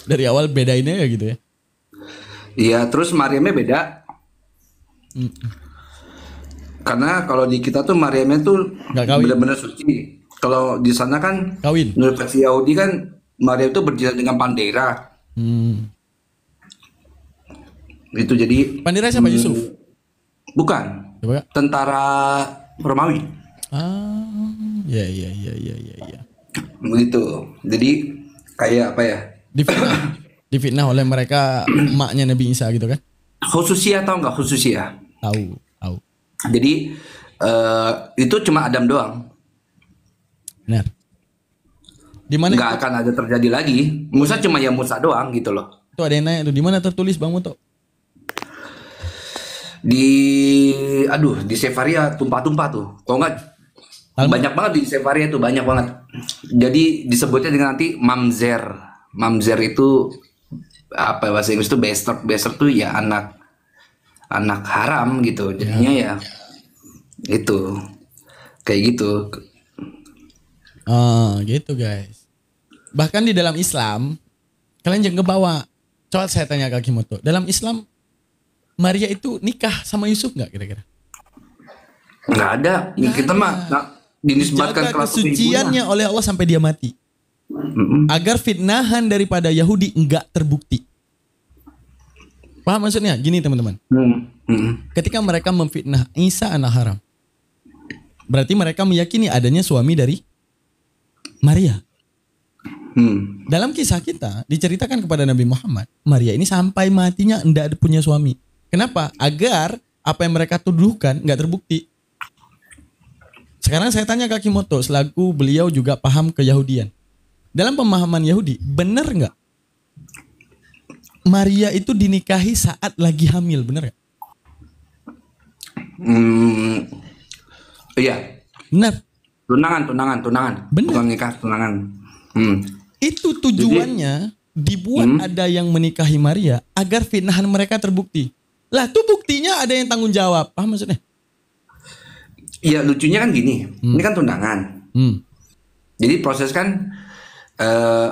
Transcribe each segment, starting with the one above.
Dari awal bedainnya ya gitu ya. Iya, terus Maryamnya beda. Karena kalau di kita tuh Maryamnya tuh Nggak kawin. benar-benar suci. Kalau di sana kan Kawin. menurut versi Yahudi kan Maryam itu berjalan dengan pandera. Hmm. Itu jadi Pandira siapa, Yusuf? bukan Coba Kak. tentara Romawi. Ah, ya ya ya ya ya ya. Begitu. Jadi kayak apa ya? Difitnah. Difitnah oleh mereka emaknya Nabi Isa gitu kan? Khususia tahu nggak khususia? Tahu, tahu. Jadi itu cuma Adam doang. Benar. Di mana Nggak akan ada terjadi lagi. Musa cuma ya Musa doang gitu loh. itu ada yang nanya tuh, di mana tertulis Bang Moto? Di di Sefaria tumpah-tumpah tuh. Kalau nggak Talmud. banyak banget di Sefaria itu banyak banget. Jadi disebutnya dengan nanti mamzer. Mamzer itu apa bahasa Inggris itu bastard. Bastard tuh ya anak haram gitu. Jadinya ya itu kayak gitu. Ah, gitu guys. Bahkan di dalam Islam, kalian jangan kebawa. Coba saya tanya ke Kimoto. Dalam Islam, Maria itu nikah sama Yusuf nggak kira-kira? Nggak ada. Kita mah nggak dinisbatkan Dijaga kelas ibunya. kesuciannya oleh Allah sampai dia mati. Agar fitnahan daripada Yahudi enggak terbukti. Paham maksudnya? Gini teman-teman. Ketika mereka memfitnah Isa anak haram, berarti mereka meyakini adanya suami dari Maria. Dalam kisah kita diceritakan kepada Nabi Muhammad, Maria ini sampai matinya enggak punya suami. Kenapa? Agar apa yang mereka tuduhkan enggak terbukti. Sekarang saya tanya ke Kimoto, selaku beliau juga paham keyahudian. Dalam pemahaman Yahudi, benar enggak Maria itu dinikahi saat lagi hamil, benar enggak? Iya. Benar. Tunangan. Benar. Bukan nikah, tunangan. Itu tujuannya dibuat ada yang menikahi Maria agar fitnahan mereka terbukti. Lah tuh buktinya ada yang tanggung jawab. Paham maksudnya? Iya, lucunya kan gini. Ini kan tunangan. Jadi proses kan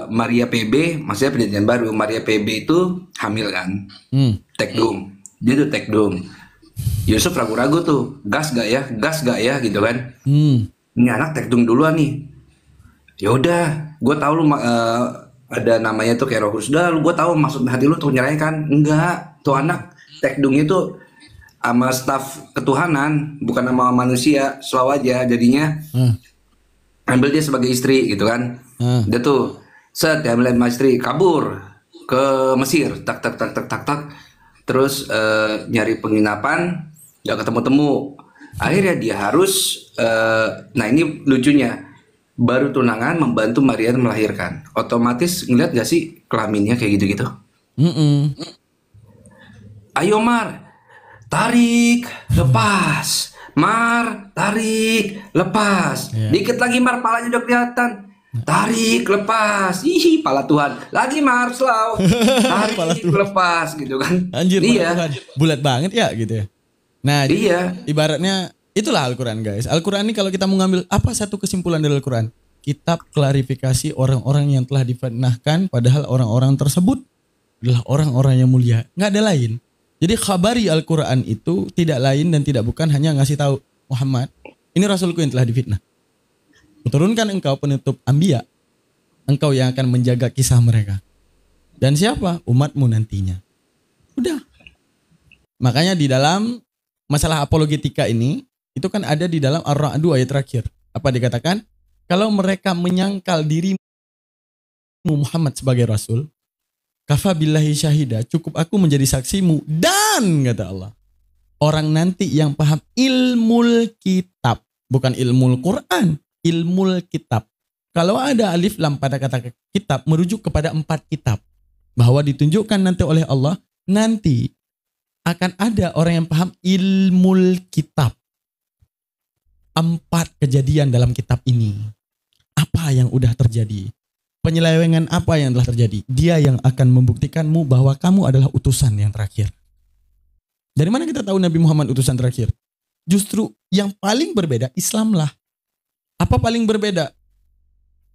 Maria PB, maksudnya penelitian baru. Maria PB itu hamil kan. Tekdum. Dia tuh tekdum. Yusuf ragu-ragu tuh. Gas gak ya gitu kan. Ini anak tekdum duluan nih. Ya udah, gue tahu lu ada namanya tuh kayak roh kudus. Udah, gue tahu maksud hati lu tuh nyerahkan. Enggak, tuh anak tekdungnya tuh sama staf ketuhanan, bukan sama manusia, slow aja. Jadinya ambil dia sebagai istri gitu kan. Dia tuh set ya ambil istri, kabur ke Mesir, tak. Terus nyari penginapan, nggak ketemu-temu. Akhirnya dia harus, nah ini lucunya, baru tunangan membantu Maria melahirkan. Otomatis ngeliat gak sih kelaminnya kayak gitu-gitu? Ayo Mar, tarik, lepas. Mar, tarik, lepas. Dikit lagi Mar, palanya udah kelihatan. Tarik, lepas. Ih, pala Tuhan. Lagi Mar, slow. Tarik, lepas gitu kan. Anjir, iya. Bulat banget ya gitu ya. Nah, iya. Ibaratnya itulah Al-Quran guys. Al-Quran ini kalau kita mau ngambil apa satu kesimpulan dari Al-Quran? Kitab klarifikasi orang-orang yang telah difitnahkan padahal orang-orang tersebut adalah orang-orang yang mulia. Nggak ada lain. Jadi khabari Al-Quran itu tidak lain dan tidak bukan hanya ngasih tahu Muhammad, ini Rasulku yang telah difitnah. Kuturunkan engkau penutup Anbiya, engkau yang akan menjaga kisah mereka. Dan siapa? Umatmu nantinya. Udah. Makanya di dalam masalah apologetika ini, itu kan ada di dalam Ar-Ra'd ayat terakhir. Apa dikatakan? Kalau mereka menyangkal dirimu Muhammad sebagai Rasul, kafa billahi syahida, cukup aku menjadi saksimu. Dan kata Allah, orang nanti yang paham ilmul kitab, bukan ilmul Quran, ilmul kitab. Kalau ada alif lam pada kata kitab, merujuk kepada 4 kitab. Bahwa ditunjukkan nanti oleh Allah, nanti akan ada orang yang paham ilmul kitab. 4 kejadian dalam kitab ini. Apa yang udah terjadi? Penyelewengan apa yang telah terjadi? Dia yang akan membuktikanmu bahwa kamu adalah utusan yang terakhir. Dari mana kita tahu Nabi Muhammad utusan terakhir? Justru yang paling berbeda Islam lah. Apa paling berbeda?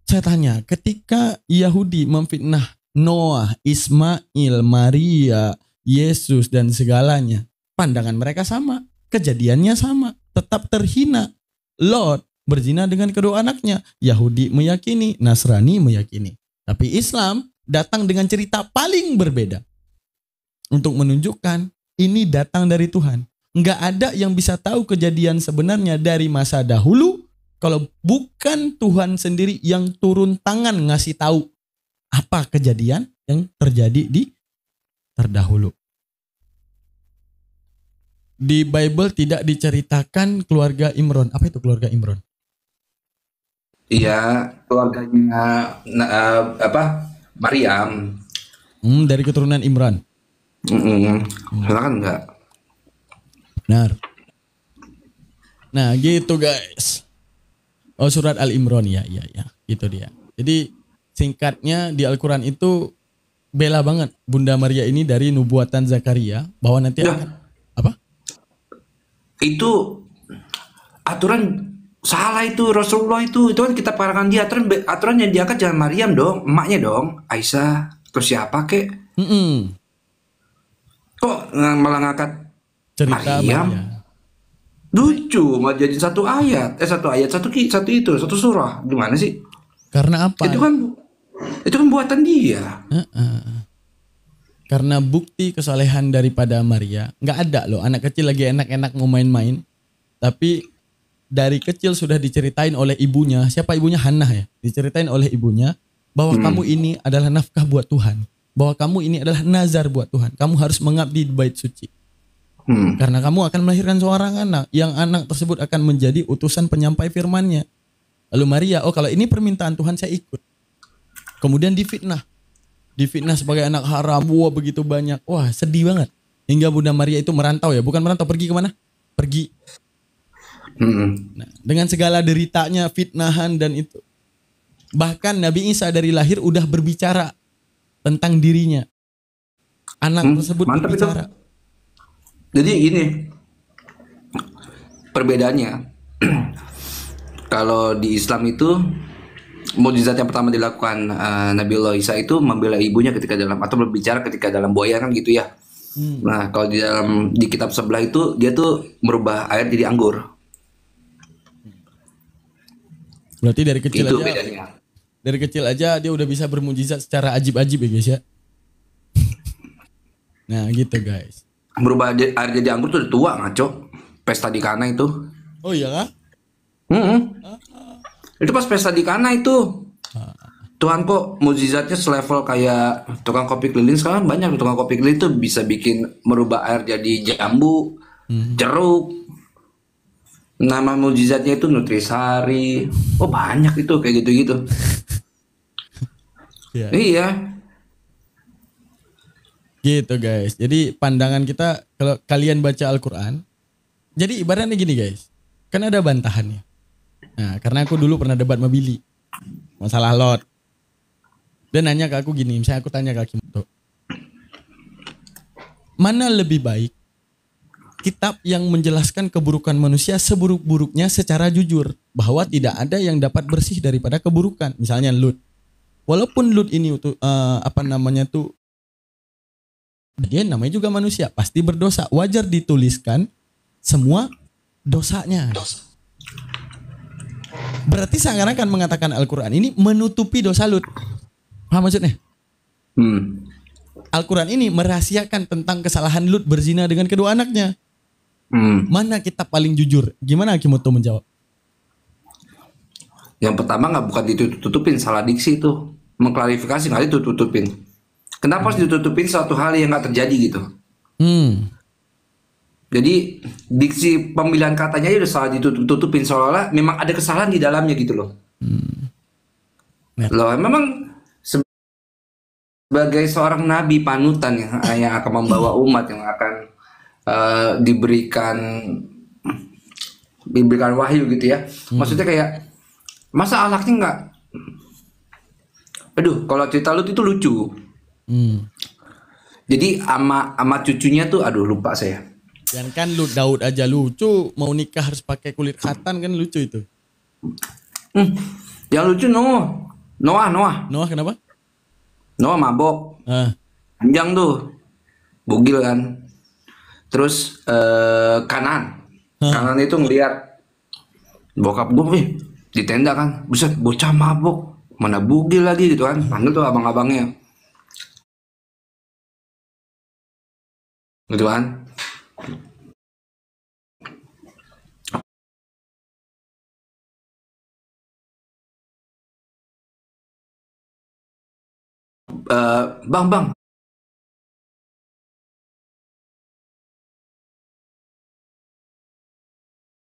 Saya tanya, ketika Yahudi memfitnah Noah, Ismail, Maria, Yesus dan segalanya, pandangan mereka sama, kejadiannya sama, tetap terhina. Lot berzina dengan kedua anaknya, Yahudi meyakini, Nasrani meyakini. Tapi Islam datang dengan cerita paling berbeda untuk menunjukkan ini datang dari Tuhan. Nggak ada yang bisa tahu kejadian sebenarnya dari masa dahulu kalau bukan Tuhan sendiri yang turun tangan ngasih tahu apa kejadian yang terjadi di terdahulu. Di Bible tidak diceritakan keluarga Imron. Apa itu keluarga Imron? Iya, keluarganya Maryam. Dari keturunan Imran. Kan enggak. Benar. Nah, gitu guys. Oh, surat Al-Imran ya. Gitu dia. Jadi singkatnya di Al-Quran itu bela banget Bunda Maria ini dari nubuatan Zakaria bahwa nanti akan apa? Itu aturan salah itu Rasulullah itu kan kita parakan dia aturan yang diangkat jangan Maryam dong, emaknya dong, Aisyah, terus siapa kek? Kok malah ngangkat cerita Maryam? Lucu, mau jadi satu ayat, satu surah, gimana sih? Karena apa? Itu kan buatan dia. Karena bukti kesalehan daripada Maria, nggak ada loh anak kecil lagi enak-enak mau main-main, tapi dari kecil sudah diceritain oleh ibunya, siapa ibunya? Hannah ya, diceritain oleh ibunya bahwa kamu ini adalah nafkah buat Tuhan, bahwa kamu ini adalah nazar buat Tuhan, kamu harus mengabdi di bait suci. Karena kamu akan melahirkan seorang anak, yang anak tersebut akan menjadi utusan penyampai firman-Nya. Lalu Maria, oh kalau ini permintaan Tuhan saya ikut. Kemudian difitnah sebagai anak haram, wah begitu banyak, wah sedih banget. Hingga Bunda Maria itu merantau ya, bukan merantau, pergi kemana? Pergi. Nah, dengan segala deritanya, fitnahan dan itu. Bahkan Nabi Isa dari lahir udah berbicara tentang dirinya. Anak tersebut berbicara. Itu. Jadi gini, perbedaannya kalau di Islam itu mukjizat yang pertama dilakukan Nabiullah Isa itu membela ibunya ketika dalam atau berbicara ketika dalam buaya kan gitu ya. Nah kalau di kitab sebelah itu dia tuh merubah air jadi anggur. Berarti dari kecil itu aja. Bedanya. Dari kecil aja dia udah bisa bermukjizat secara ajib-ajib ya guys ya. Nah gitu guys. Merubah air jadi anggur tuh udah tua ngaco. Pesta di Kana itu. Oh iya kah? Itu pas pesta di Kana itu. Tuhan kok mukjizatnya selevel kayak tukang kopi keliling. Sekarang banyak tukang kopi keliling tuh bisa bikin merubah air jadi jambu, jeruk. Nama mukjizatnya itu Nutrisari. Oh banyak itu kayak gitu-gitu. Iya. Gitu guys. Jadi pandangan kita kalau kalian baca Al-Quran. Jadi ibaratnya gini guys. Kan ada bantahannya. Nah karena aku dulu pernah debat sama Billy. Masalah Lot. Dia nanya ke aku gini. Misalnya aku tanya ke Akimoto. Mana lebih baik kitab yang menjelaskan keburukan manusia seburuk-buruknya secara jujur. Bahwa tidak ada yang dapat bersih daripada keburukan. Misalnya Lut. Walaupun Lut ini dia namanya juga manusia, pasti berdosa. Wajar dituliskan semua dosanya. Berarti seakan-akan mengatakan Al-Quran ini menutupi dosa Lut. Paham maksudnya? Al-Quran ini merahasiakan tentang kesalahan Lut berzina dengan kedua anaknya. Mana kitab paling jujur? Gimana Akimoto menjawab? Yang pertama bukan ditutupin, salah diksi itu. Mengklarifikasi nggak ditutupin. Kenapa harus ditutupin suatu hal yang nggak terjadi gitu? Jadi diksi pemilihan katanya aja udah salah ditutupin seolah-olah memang ada kesalahan di dalamnya gitu loh. Loh memang sebagai seorang nabi panutan yang akan membawa umat yang akan diberikan wahyu gitu ya. Maksudnya kayak masa anaknya nggak? Aduh, kalau cerita Lut itu lucu. Jadi ama cucunya tuh aduh lupa saya. Dan kan Daud aja lucu, mau nikah harus pakai kulit khatan kan lucu itu. Yang lucu Noah, Noah. Noah kenapa? Noah mabok. Ah. Panjang tuh. Bugil kan. Terus Kanan. Kanan itu ngeliat bokap gue di tenda kan. Buset, bocah mabok. Mana bugil lagi gitu kan. Panggil tuh abang-abangnya. Gitu kan. Bang,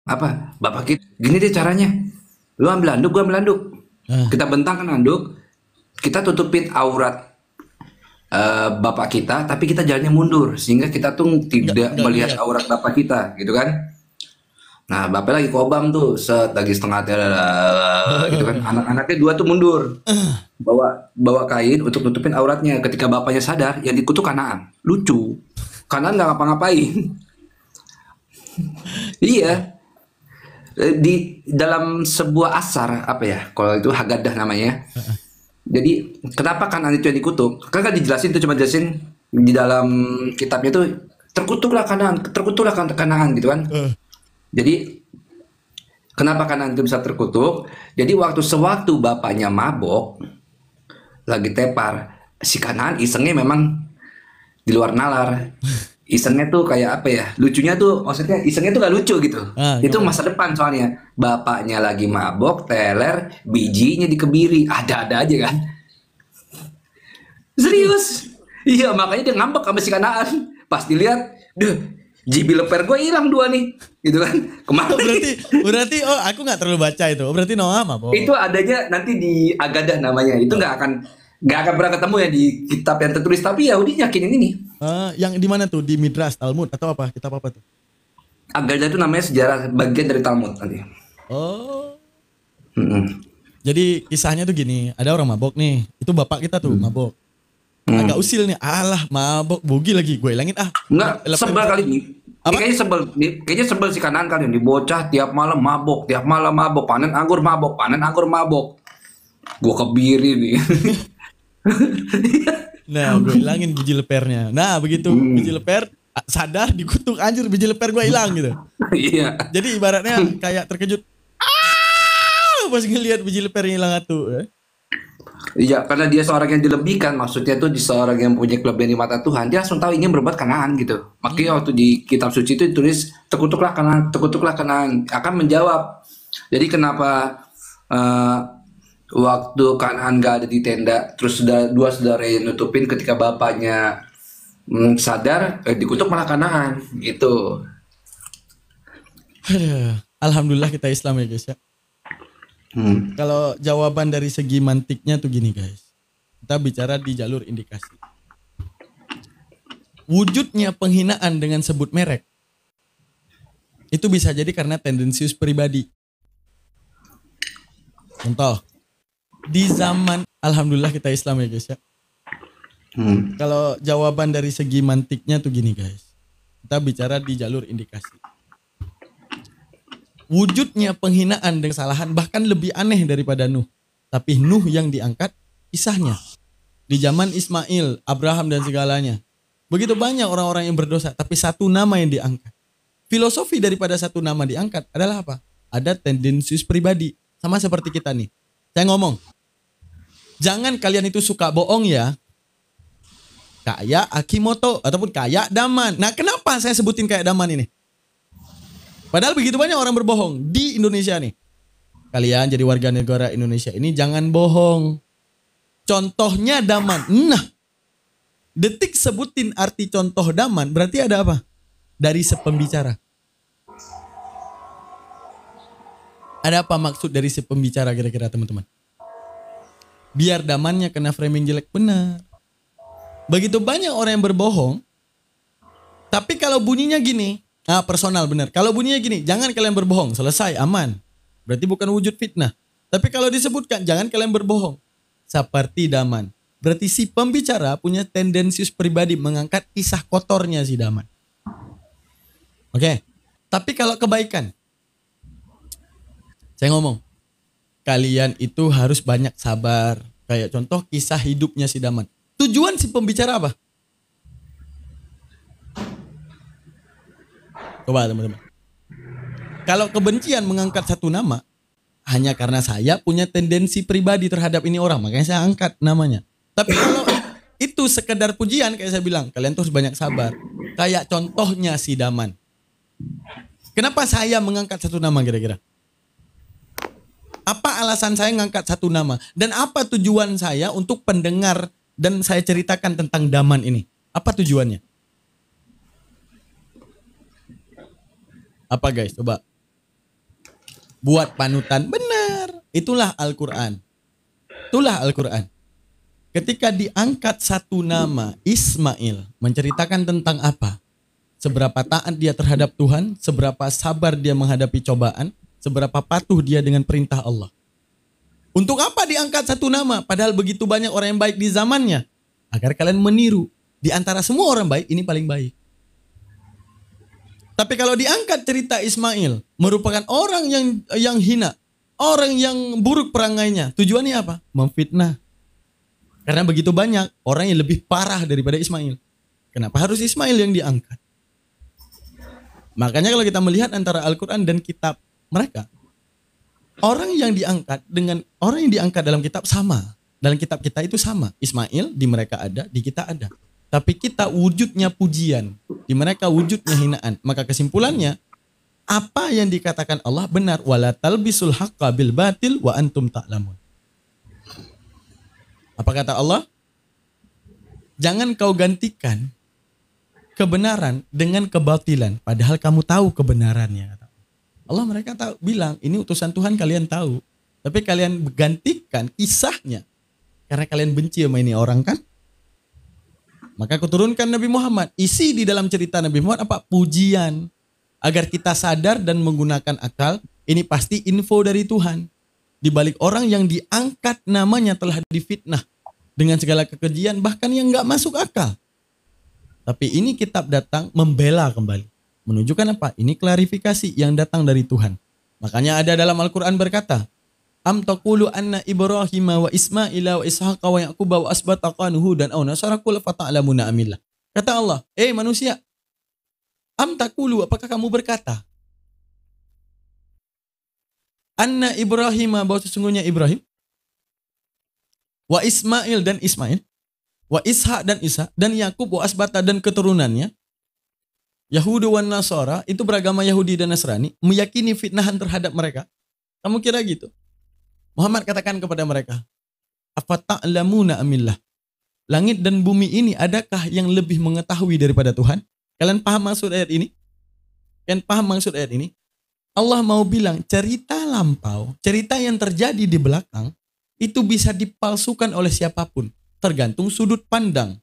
apa? Bapak kita, gini deh caranya. Lu ambil anduk, gua ambil anduk. Kita bentangkan anduk, kita tutupin aurat bapak kita, tapi kita jalannya mundur sehingga kita tuh tidak melihat aurat bapak kita, gitu kan? Nah, bapak lagi kobam tuh, lagi setengah gitu kan. Anak-anaknya dua tuh mundur, bawa kain untuk nutupin auratnya. Ketika bapaknya sadar, yang dikutuk Kanaan. Lucu, Kanaan nggak ngapa-ngapain. Iya, di dalam sebuah asar apa ya? Kalau itu Haggadah namanya. Jadi kenapa Kanaan itu yang dikutuk? Kan dijelasin tuh, cuma jelasin di dalam kitabnya tuh terkutuklah Kanaan gitu kan. Jadi kenapa Kanaan itu bisa terkutuk? Jadi sewaktu bapaknya mabok, lagi tepar, si Kanaan isengnya memang di luar nalar. Isengnya tuh kayak apa ya? Lucunya tuh, maksudnya isengnya tuh gak lucu gitu. Itu masa depan soalnya. Bapaknya lagi mabok, teler, bijinya dikebiri, ada-ada aja kan. Serius. Iya, makanya dia ngambek sama si Kanaan. Pas dilihat, jibil leper gue hilang 2 nih, gitu kan. Kemarin. Berarti aku nggak terlalu baca itu. Berarti Noah mabok. Itu adanya nanti di Haggadah namanya. Itu nggak akan pernah ketemu ya di kitab yang tertulis. Tapi Yahudi yakinin ini. Yang di mana tuh? Di Midrash, Talmud atau apa? Kitab apa tuh? Haggadah itu namanya sejarah, bagian dari Talmud nanti. Oh. Jadi kisahnya tuh gini, ada orang mabok nih. Itu bapak kita tuh mabok. Agak usil nih, alah mabok, bogil lagi, gue hilangin Enggak, sebel kali ini. Kayaknya sebel si Kanaan kali ini. Bocah tiap malam mabok, panen anggur mabok. Gue kebiri nih. Nah, gue hilangin biji lepernya. Nah, begitu biji leper sadar dikutuk, anjir biji leper gue hilang gitu. Iya. Jadi ibaratnya kayak terkejut. Pas ngelihat biji lepernya hilang tuh. Iya, karena dia seorang yang dilebihkan, maksudnya tuh seorang yang punya kelebihan di mata Tuhan, dia langsung tahu ingin berbuat Kanaan gitu. Makanya waktu di kitab suci itu ditulis terkutuklah Kanaan, akan menjawab. Jadi kenapa waktu Kanaan gak ada di tenda, terus dua saudara yang nutupin, ketika bapaknya sadar, dikutuk malah Kanaan gitu. Alhamdulillah kita Islam ya guys ya. Kalau jawaban dari segi mantiknya tuh gini guys, kita bicara di jalur indikasi. Wujudnya penghinaan dengan sebut merek itu bisa jadi karena tendensius pribadi. Contoh, di zaman alhamdulillah kita Islam ya guys ya. Kalau jawaban dari segi mantiknya tuh gini guys, kita bicara di jalur indikasi. Wujudnya penghinaan dan kesalahan bahkan lebih aneh daripada Nuh. Tapi Nuh yang diangkat kisahnya. Di zaman Ismail, Abraham dan segalanya. Begitu banyak orang-orang yang berdosa tapi satu nama yang diangkat. Filosofi daripada satu nama diangkat adalah apa? Ada tendensius pribadi. Sama seperti kita nih. Saya ngomong, jangan kalian itu suka bohong ya. Kayak Akimoto ataupun kayak Daman. Nah kenapa saya sebutin kayak Daman ini? Padahal begitu banyak orang berbohong di Indonesia nih. Kalian jadi warga negara Indonesia ini jangan bohong. Contohnya Daman. Nah, detik sebutin arti contoh Daman berarti ada apa? Dari sepembicara. Ada apa maksud dari sepembicara kira-kira teman-teman? Biar Damannya kena framing jelek, benar. Begitu banyak orang yang berbohong. Tapi kalau bunyinya gini, personal benar. Kalau bunyinya gini, jangan kalian berbohong, selesai, aman. Berarti bukan wujud fitnah. Tapi kalau disebutkan, jangan kalian berbohong. Seperti Daman. Berarti si pembicara punya tendensius pribadi mengangkat kisah kotornya si Daman. Oke. Tapi kalau kebaikan, saya ngomong, kalian itu harus banyak sabar. Kayak contoh kisah hidupnya si Daman. Tujuan si pembicara apa? Coba teman-teman. Kalau kebencian mengangkat satu nama, hanya karena saya punya tendensi pribadi terhadap ini orang, makanya saya angkat namanya. Tapi kalau itu sekedar pujian, kayak saya bilang, kalian tuh harus banyak sabar. Kayak contohnya si Daman. Kenapa saya mengangkat satu nama kira-kira? Apa alasan saya mengangkat satu nama? Dan apa tujuan saya untuk pendengar dan saya ceritakan tentang Daman ini? Apa tujuannya? Apa guys? Coba. Buat panutan. Benar. Itulah Al-Quran. Itulah Al-Quran. Ketika diangkat satu nama Ismail, menceritakan tentang apa? Seberapa taat dia terhadap Tuhan, seberapa sabar dia menghadapi cobaan, seberapa patuh dia dengan perintah Allah. Untuk apa diangkat satu nama? Padahal begitu banyak orang yang baik di zamannya. Agar kalian meniru. Di antara semua orang baik, ini paling baik. Tapi kalau diangkat cerita Ismail, merupakan orang yang hina, orang yang buruk perangainya. Tujuannya apa? Memfitnah. Karena begitu banyak orang yang lebih parah daripada Ismail. Kenapa harus Ismail yang diangkat? Makanya kalau kita melihat antara Al-Quran dan kitab mereka, orang yang diangkat dengan orang yang diangkat dalam kitab sama. Dalam kitab kita itu sama. Ismail di mereka ada, di kita ada. Tapi kita wujudnya pujian, di mereka wujudnya hinaan. Maka kesimpulannya, apa yang dikatakan Allah benar. Wala talbisul haqqa bil batil wa antum ta'lamun. Apa kata Allah? Jangan kau gantikan kebenaran dengan kebatilan, padahal kamu tahu kebenarannya. Allah mereka tahu, bilang ini utusan Tuhan, kalian tahu. Tapi kalian gantikan kisahnya karena kalian benci sama ini orang kan? Maka kuturunkan Nabi Muhammad. Isi di dalam cerita Nabi Muhammad apa? Pujian. Agar kita sadar dan menggunakan akal. Ini pasti info dari Tuhan. Di balik orang yang diangkat namanya telah difitnah. Dengan segala kekejian bahkan yang gak masuk akal. Tapi ini kitab datang membela kembali. Menunjukkan apa? Ini klarifikasi yang datang dari Tuhan. Makanya ada dalam Al-Quran berkata, Am taqulu anna Ibrahim wa Ismaila wa Ishaqa wa Yaquba wa asbata qanuhu dan au nasara qul fata'lamuna amillah. Kata Allah, manusia, am taqulu, apakah kamu berkata anna Ibrahim, bahwa sesungguhnya Ibrahim, wa Ismail dan Ismail, wa Ishaq dan Ishaq, dan Yakub wa asbata dan keturunannya, Yahudi wan Nasara, itu beragama Yahudi dan Nasrani, meyakini fitnahan terhadap mereka. Kamu kira gitu? Muhammad katakan kepada mereka, afata'lamuna amillah. Langit dan bumi ini adakah yang lebih mengetahui daripada Tuhan? Kalian paham maksud ayat ini? Kalian paham maksud ayat ini? Allah mau bilang cerita lampau, cerita yang terjadi di belakang, itu bisa dipalsukan oleh siapapun. Tergantung sudut pandang.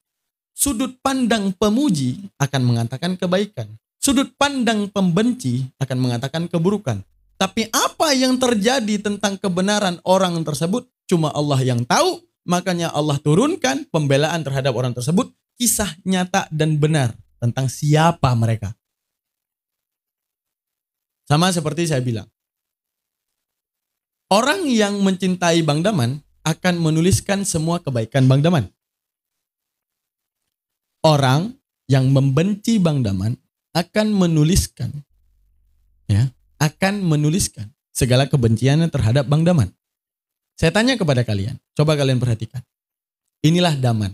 Sudut pandang pemuji akan mengatakan kebaikan. Sudut pandang pembenci akan mengatakan keburukan. Tapi apa yang terjadi tentang kebenaran orang tersebut, cuma Allah yang tahu. Makanya Allah turunkan pembelaan terhadap orang tersebut. Kisah nyata dan benar tentang siapa mereka. Sama seperti saya bilang. Orang yang mencintai Bang Daman akan menuliskan semua kebaikan Bang Daman. Orang yang membenci Bang Daman akan menuliskan segala kebenciannya terhadap Bang Daman. Saya tanya kepada kalian, coba kalian perhatikan. Inilah Daman.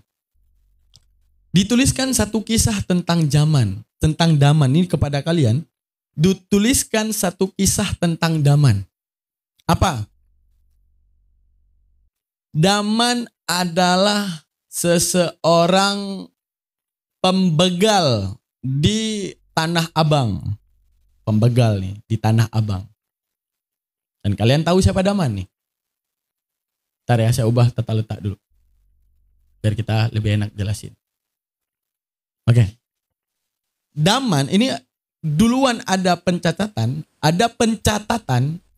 Dituliskan satu kisah tentang tentang Daman ini kepada kalian. Dituliskan satu kisah tentang Daman. Apa? Daman adalah seseorang pembegal di Tanah Abang. Pembegal nih di Tanah Abang. Dan kalian tahu siapa Daman nih? Ntar ya, saya ubah tata letak dulu. Biar kita lebih enak jelasin. Oke. Daman ini duluan ada pencatatan.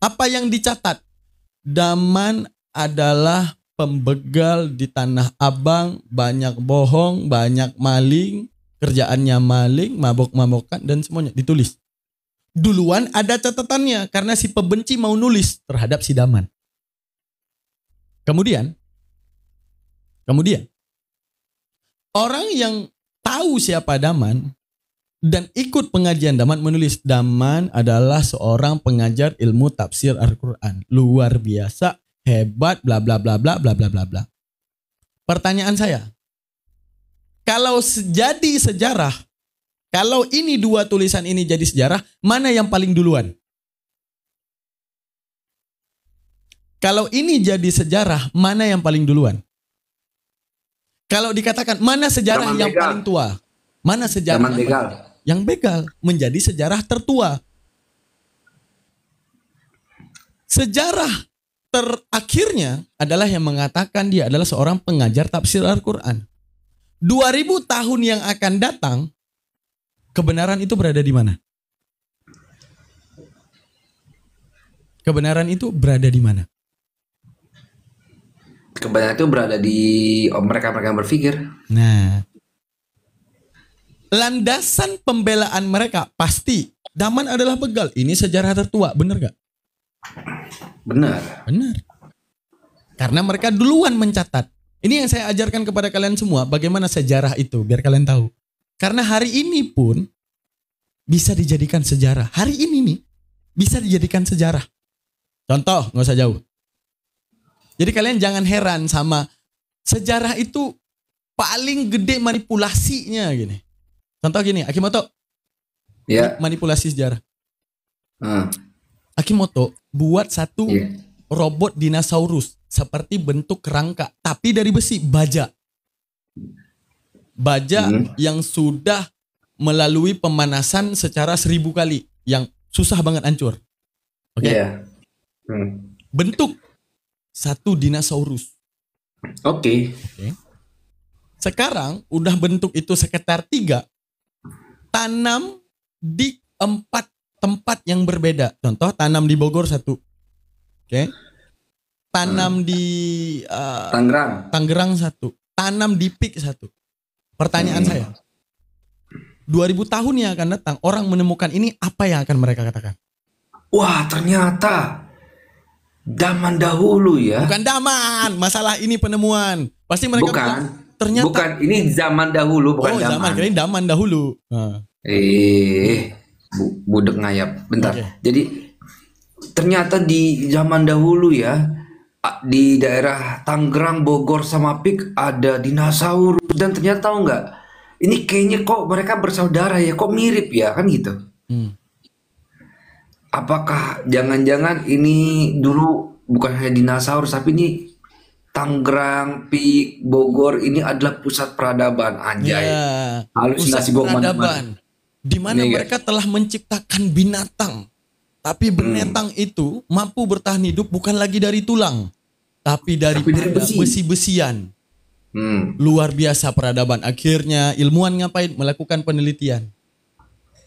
Apa yang dicatat? Daman adalah pembegal di Tanah Abang, banyak bohong, banyak maling, kerjaannya maling, mabok-mabokan, dan semuanya ditulis. Duluan ada catatannya karena si pembenci mau nulis terhadap si Daman. Kemudian orang yang tahu siapa Daman dan ikut pengajian Daman menulis, Daman adalah seorang pengajar ilmu tafsir Al-Quran. Luar biasa, hebat, bla bla bla bla bla bla bla bla. Pertanyaan saya, kalau jadi sejarah, kalau ini dua tulisan ini jadi sejarah, mana yang paling duluan? Kalau ini jadi sejarah, mana yang paling duluan? Kalau dikatakan mana sejarah yang paling tua? Mana sejarah yang begal menjadi sejarah tertua? Sejarah terakhirnya adalah yang mengatakan dia adalah seorang pengajar tafsir Al-Quran. 2000 tahun yang akan datang, kebenaran itu berada di mana? Kebenaran itu berada di mana? Kebenaran itu berada di mereka-mereka yang berpikir. Nah, landasan pembelaan mereka pasti Daman adalah begal. Ini sejarah tertua, benar gak? Benar. Karena mereka duluan mencatat. Ini yang saya ajarkan kepada kalian semua, bagaimana sejarah itu, biar kalian tahu. Karena hari ini pun bisa dijadikan sejarah. Hari ini nih bisa dijadikan sejarah. Contoh, nggak usah jauh. Jadi kalian jangan heran sama sejarah itu paling gede manipulasinya gini. Contoh gini, Akimoto. Ya. Manipulasi sejarah. Akimoto buat satu robot dinosaurus seperti bentuk kerangka, tapi dari besi, baja. Baja yang sudah melalui pemanasan secara 1000 kali, yang susah banget hancur. Oke. Bentuk satu dinosaurus. Oke. Sekarang udah bentuk itu sekitar 3, tanam di 4 tempat yang berbeda. Contoh, tanam di Bogor 1. Oke. Tanam di Tangerang 1. Tanam di Pik 1. Pertanyaan saya, 2000 tahun yang akan datang, orang menemukan ini, apa yang akan mereka katakan? Wah, ternyata zaman dahulu ya. Bukan zaman, masalah ini penemuan. Pasti mereka bilang, ternyata. Bukan, ini zaman dahulu, bukan zaman. Kirain zaman dahulu. Budek ngayap. Bentar. Jadi ternyata di zaman dahulu ya, di daerah Tangerang, Bogor sama Pik ada dinosaurus. Dan ternyata tahu nggak, ini kayaknya kok mereka bersaudara ya, kok mirip ya, kan gitu. Apakah jangan-jangan ini dulu bukan hanya dinosaurus, tapi ini Tangerang, Pik, Bogor ini adalah pusat peradaban, anjay. Halusinasi gua peradaban. Di mana mereka telah menciptakan binatang. Tapi binatang itu mampu bertahan hidup bukan lagi dari tulang, tapi dari besi-besian. Luar biasa peradaban. Akhirnya ilmuwan ngapain? Melakukan penelitian.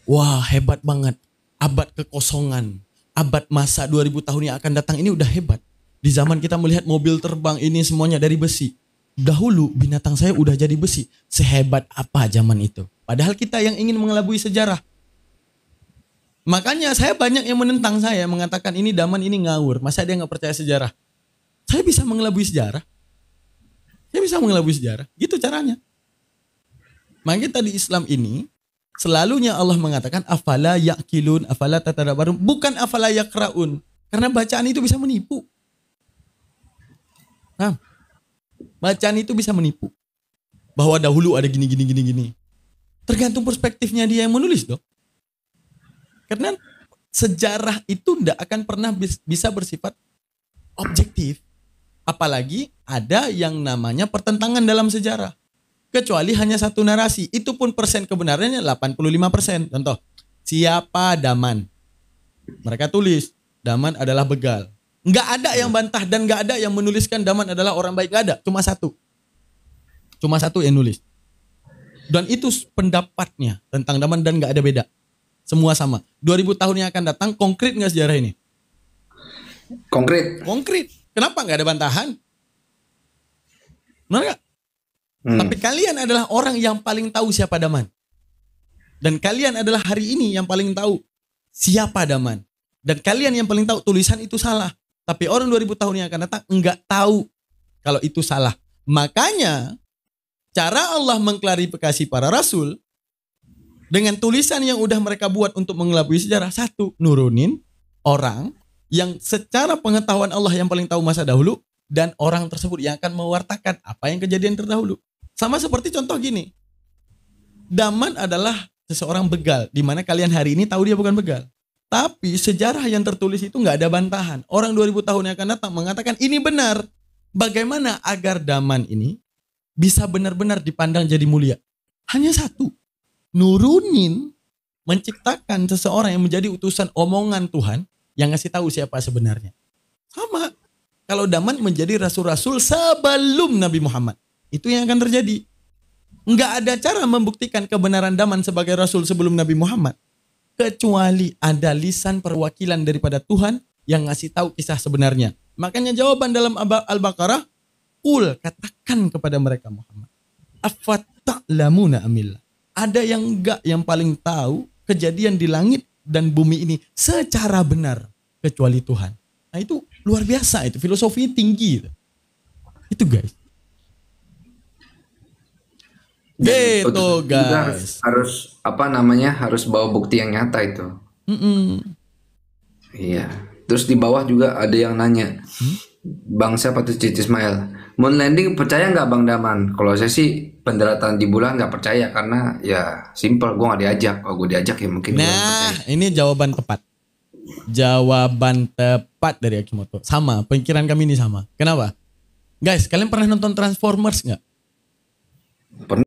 Wah, hebat banget. Abad kekosongan, abad masa 2000 tahun yang akan datang ini udah hebat. Di zaman kita melihat mobil terbang ini semuanya dari besi. Dahulu binatang saya udah jadi besi. Sehebat apa zaman itu? Padahal kita yang ingin mengelabui sejarah. Makanya saya banyak yang menentang saya, mengatakan ini Daman ini ngawur. Masa dia nggak percaya sejarah? Saya bisa mengelabui sejarah. Gitu caranya. Makanya tadi Islam ini selalunya Allah mengatakan afala yaqilun, afala tatadabbarun, bukan afala yaqraun. Karena bacaan itu bisa menipu. Bacaan itu bisa menipu. Bahwa dahulu ada gini. Tergantung perspektifnya dia yang menulis dong. Karena sejarah itu tidak akan pernah bisa bersifat objektif. Apalagi ada yang namanya pertentangan dalam sejarah. Kecuali hanya satu narasi. Itu pun persen kebenarannya 85%. Contoh, siapa Daman? Mereka tulis, Daman adalah begal. Nggak ada yang bantah dan nggak ada yang menuliskan Daman adalah orang baik. Nggak ada, cuma satu yang nulis. Dan itu pendapatnya tentang Daman dan nggak ada beda. Semua sama. 2000 tahun yang akan datang, konkret nggak sejarah ini? Konkret. Kenapa nggak ada bantahan? Benar nggak? Tapi kalian adalah orang yang paling tahu siapa Daman. Dan kalian adalah hari ini yang paling tahu siapa Daman. Dan kalian yang paling tahu tulisan itu salah. Tapi orang 2000 tahun yang akan datang enggak tahu kalau itu salah. Makanya cara Allah mengklarifikasi para rasul dengan tulisan yang udah mereka buat untuk mengelabui sejarah. Satu, nurunin orang yang secara pengetahuan Allah yang paling tahu masa dahulu, dan orang tersebut yang akan mewartakan apa yang kejadian terdahulu. Sama seperti contoh gini. Daman adalah seseorang begal, di mana kalian hari ini tahu dia bukan begal. Tapi sejarah yang tertulis itu nggak ada bantahan. Orang 2000 tahun yang akan datang mengatakan ini benar. Bagaimana agar Daman ini bisa benar-benar dipandang jadi mulia? Hanya satu. Nurunin, menciptakan seseorang yang menjadi utusan omongan Tuhan yang ngasih tahu siapa sebenarnya. Sama. Kalau Daman menjadi rasul-rasul sebelum Nabi Muhammad. Itu yang akan terjadi. Nggak ada cara membuktikan kebenaran Daman sebagai rasul sebelum Nabi Muhammad. Kecuali ada lisan perwakilan daripada Tuhan yang ngasih tahu kisah sebenarnya. Makanya jawaban dalam Al-Baqarah, Qul, katakan kepada mereka Muhammad, afata'lamuna amillah. Ada yang enggak yang paling tahu kejadian di langit dan bumi ini secara benar kecuali Tuhan. Nah itu luar biasa, itu filosofinya tinggi. Itu guys. Gitu guys. Harus harus bawa bukti yang nyata itu. Iya. Terus di bawah juga ada yang nanya, Bang siapa tuh Cici Ismail, moon landing percaya nggak Bang Daman? Kalau saya sih pendaratan di bulan nggak percaya, karena ya simple, gue nggak diajak. Kalau gue diajak ya mungkin. Nah ini jawaban tepat. Jawaban tepat dari Akimoto. Sama, pikiran kami ini sama. Kenapa? Guys, kalian pernah nonton Transformers nggak? Pernah.